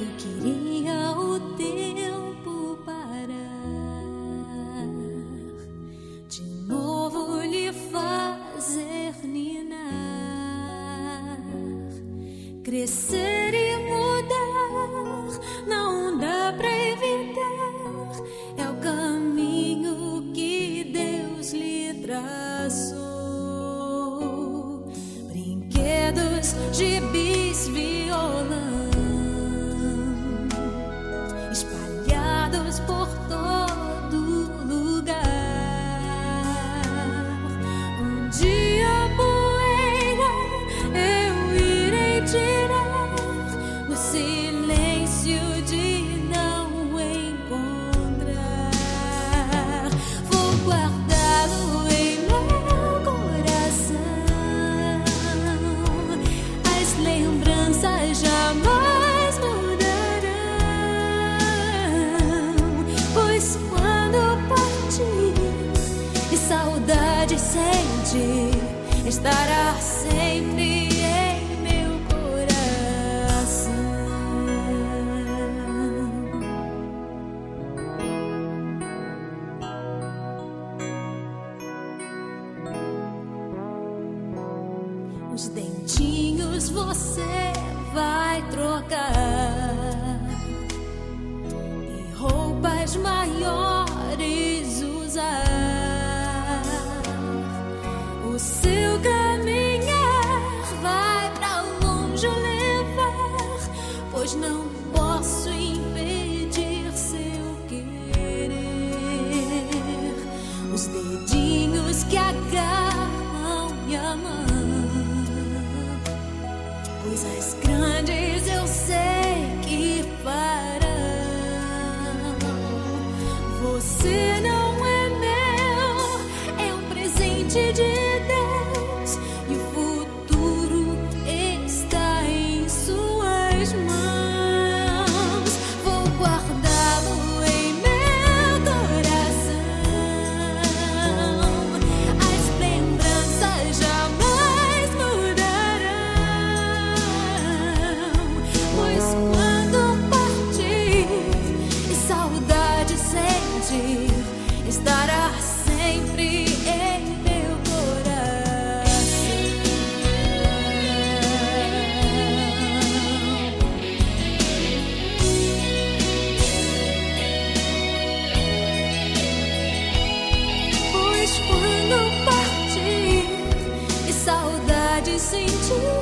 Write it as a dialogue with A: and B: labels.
A: Eu queria o tempo parar, de novo lhe fazer ninar, crescer e mudar. Não dá pra evitar, é o caminho que Deus lhe traçou. Brinquedos, gibis, violão espalhados por todo lugar. Um dia a poeira eu irei tirar no silêncio de não encontrar. Vou guardá-lo em meu coração. As lembranças jamais mudarão, pois quando partir e saudade sentir, estará sempre em meu coração. Os dentinhos você vai trocar e roupas maiores usar. O seu caminhar vai pra longe levar, pois não posso impedir seu querer. Os dedinhos que agarram minha mão, coisas grandes eu sei que farão. Você não é meu, é um presente de Deus, e o futuro está em suas mãos. Vou guardá-lo em meu coração. As lembranças jamais mudarão, pois quando partir e saudade sentir, estará sempre em meu coração. Pois quando partir e saudade sentir,